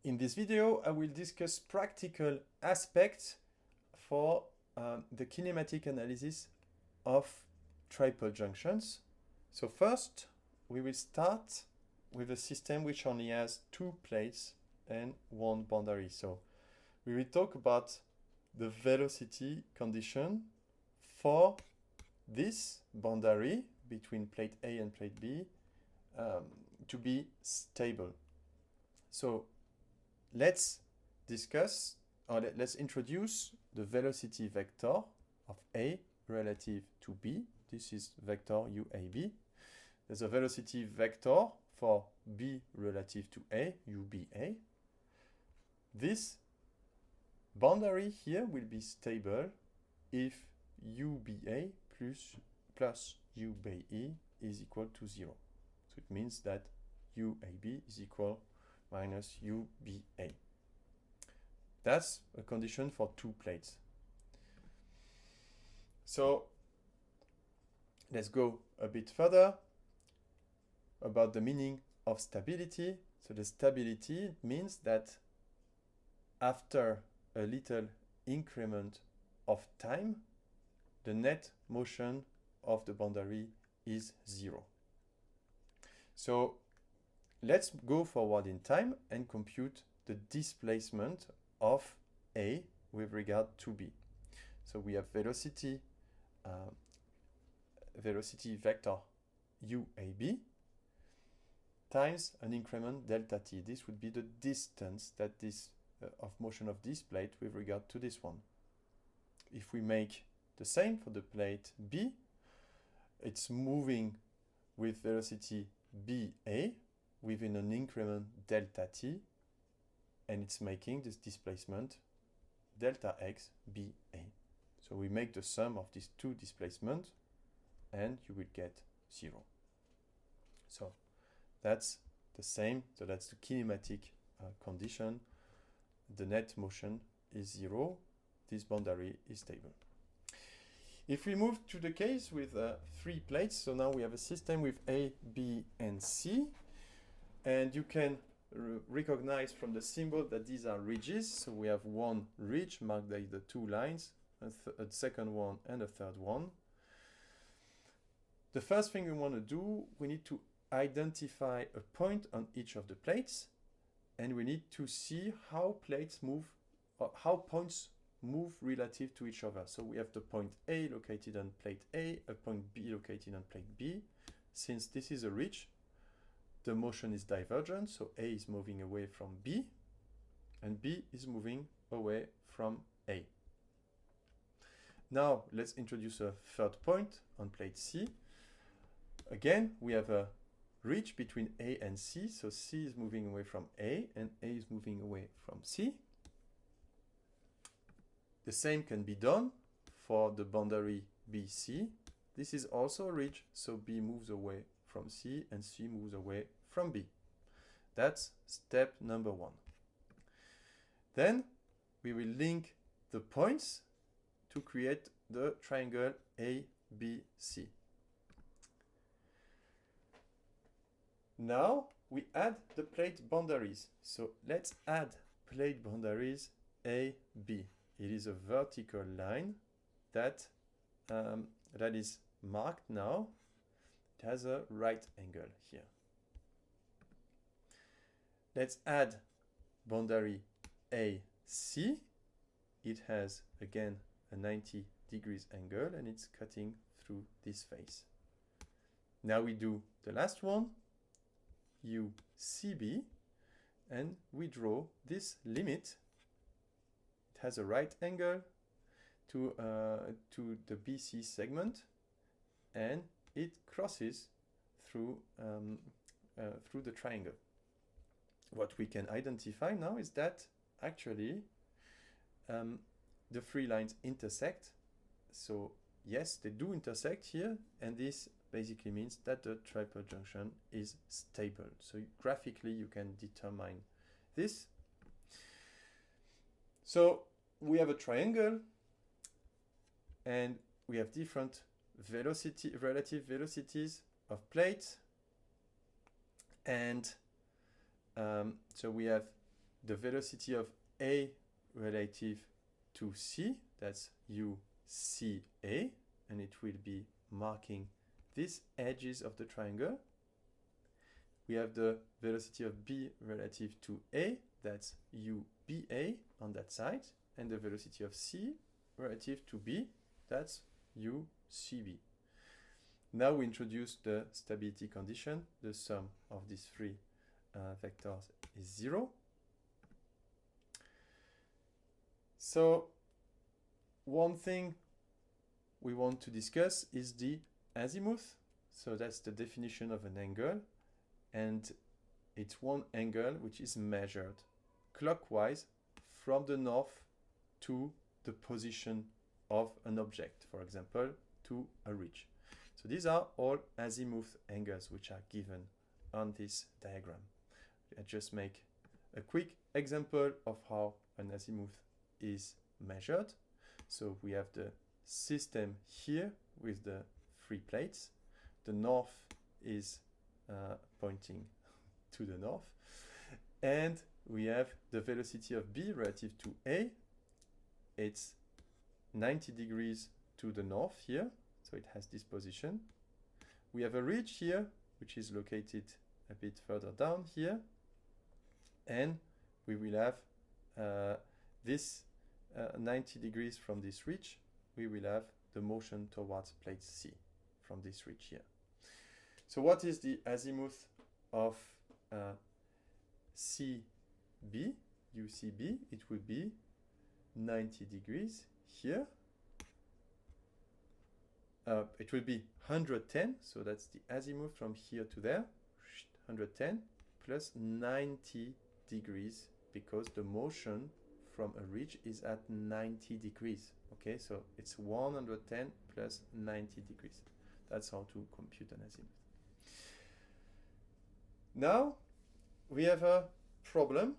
In this video, I will discuss practical aspects for the kinematic analysis of triple junctions. So first, we will start with a system which only has two plates and one boundary. So we will talk about the velocity condition for this boundary between plate A and plate B to be stable. So let's discuss, or let's introduce the velocity vector of A relative to B. This is vector UAB. There's a velocity vector for B relative to A, UBA. This boundary here will be stable if UBA plus UBE is equal to 0. So it means that UAB is equal minus UBA. That's a condition for two plates. So let's go a bit further about the meaning of stability. So the stability means that after a little increment of time, the net motion of the boundary is 0. So let's go forward in time and compute the displacement of A with regard to B. So we have velocity vector UAB times an increment delta t. This would be the distance that of motion of this plate with regard to this one. If we make the same for the plate B, it's moving with velocity BA within an increment delta t, and it's making this displacement delta x BA. So we make the sum of these two displacements and you will get 0. So that's the same, so that's the kinematic condition. The net motion is 0, this boundary is stable. If we move to the case with 3 plates, so now we have a system with A, B, and C, and you can recognize from the symbol that these are ridges. So we have one ridge marked by the 2 lines, a second one and a third one. The first thing we want to do, we need to identify a point on each of the plates, and we need to see how plates move, or how points move relative to each other. So we have the point A located on plate A, a point B located on plate B. Since this is a ridge, the motion is divergent, so A is moving away from B, and B is moving away from A. Now let's introduce a third point on plate C. Again, we have a ridge between A and C, so C is moving away from A, and A is moving away from C. The same can be done for the boundary BC. This is also a ridge, so B moves away from C and C moves away from B. That's step number 1. Then we will link the points to create the triangle ABC. Now we add the plate boundaries. So let's add plate boundaries A, B. It is a vertical line that is marked now. It has a right angle here. Let's add boundary AC. It has again a 90 degrees angle and it's cutting through this face. Now we do the last one, UCB, and we draw this limit. It has a right angle to the BC segment, and it crosses through the triangle. What we can identify now is that actually the 3 lines intersect. So yes, they do intersect here, and this basically means that the triple junction is stable. So graphically you can determine this. So we have a triangle and we have different relative velocities of plates, and so we have the velocity of A relative to C, that's UCA, and it will be marking these edges of the triangle. We have the velocity of B relative to A, that's UBA on that side, and the velocity of C relative to B, that's UCB. Now we introduce the stability condition. The sum of these three vectors is 0. So one thing we want to discuss is the azimuth. So that's the definition of an angle, and it's one angle which is measured clockwise from the north to the position of an object, for example, to a ridge. So these are all azimuth angles which are given on this diagram. I just make a quick example of how an azimuth is measured. So we have the system here with the three plates. The north is pointing to the north, and we have the velocity of B relative to A. It's 90 degrees to the north here, so it has this position. We have a ridge here, which is located a bit further down here, and we will have this 90 degrees from this ridge. We will have the motion towards plate C from this ridge here. So what is the azimuth of CB, UCB? It will be 90 degrees here. It will be 110, so that's the azimuth from here to there, 110 plus 90 degrees, because the motion from a ridge is at 90 degrees. Okay, so it's 110 plus 90 degrees. That's how to compute an azimuth. Now we have a problem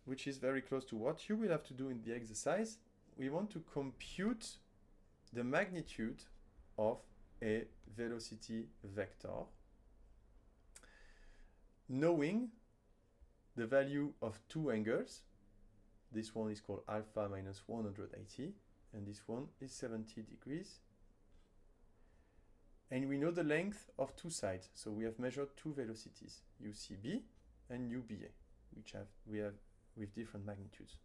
which is very close to what you will have to do in the exercise. We want to compute the magnitude of a velocity vector, knowing the value of two angles. This one is called alpha minus 180, and this one is 70 degrees. And we know the length of two sides, so we have measured two velocities, UCB and UBA, which we have with different magnitudes.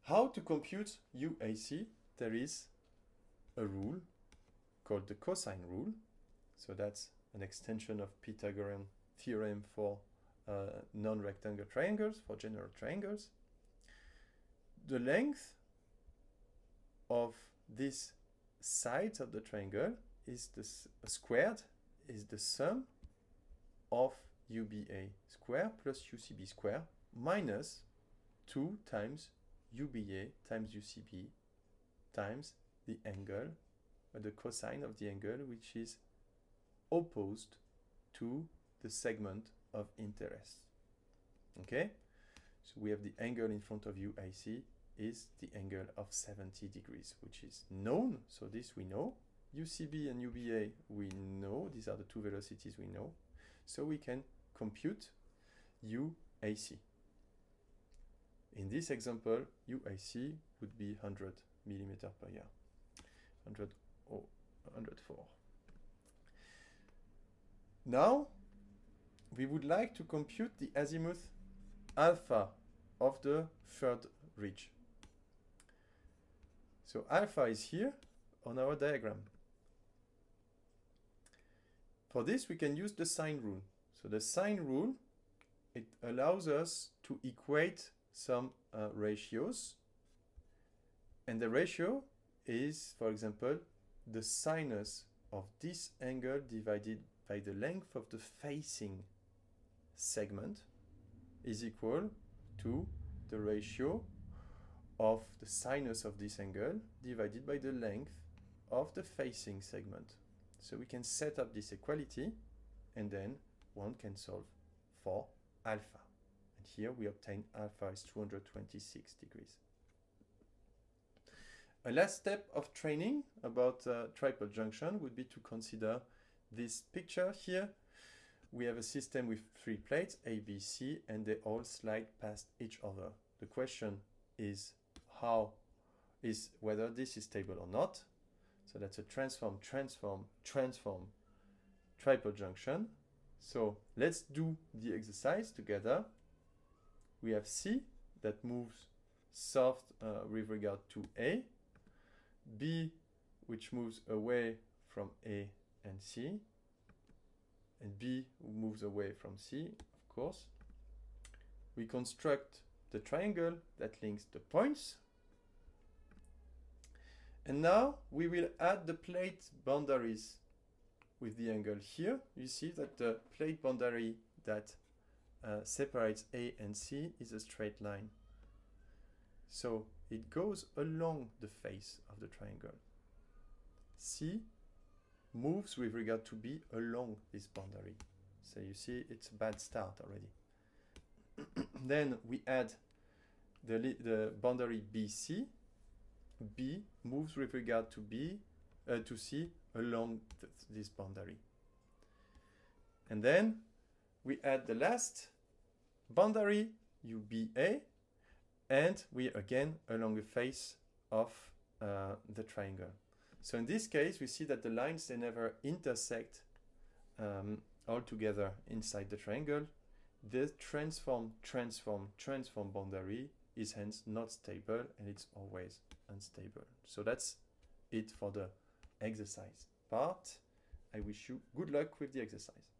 How to compute UAC? There is a rule called the cosine rule. So that's an extension of Pythagorean theorem for non-rectangular triangles, for general triangles. The length of this sides of the triangle is squared is the sum of UBA square plus UCB square minus 2 times UBA times UCB times the angle, or the cosine of the angle, which is opposed to the segment of interest. Okay, so we have the angle in front of UAC is the angle of 70 degrees, which is known. So this we know. UCB and UBA we know. These are the two velocities we know. So we can compute UAC. In this example, UAC would be 100 millimeter per year. 104. Now, we would like to compute the azimuth alpha of the third ridge. So alpha is here on our diagram. For this, we can use the sine rule. So the sine rule, it allows us to equate some ratios. And the ratio is, for example, the sinus of this angle divided by the length of the facing segment is equal to the ratio of the sinus of this angle divided by the length of the facing segment. So we can set up this equality, and then one can solve for alpha. And here we obtain alpha is 226 degrees. A last step of training about triple junction would be to consider this picture here we have a system with 3 plates, A, B, C, and they all slide past each other. The question is whether this is stable or not. So that's a transform, transform, transform triple junction. So let's do the exercise together. We have C that moves south with regard to A, B which moves away from A and C, and B moves away from C, of course. We construct the triangle that links the points. And now we will add the plate boundaries with the angle here. You see that the plate boundary that separates A and C is a straight line. So it goes along the face of the triangle. C moves with regard to B along this boundary. So you see it's a bad start already. Then we add the boundary BC. B moves with regard to C along this boundary. And then we add the last boundary UBA, and we again along the face of the triangle. So in this case, we see that the lines, they never intersect all together inside the triangle. The transform boundary is hence not stable, and it's always unstable. So that's it for the exercise part. I wish you good luck with the exercise.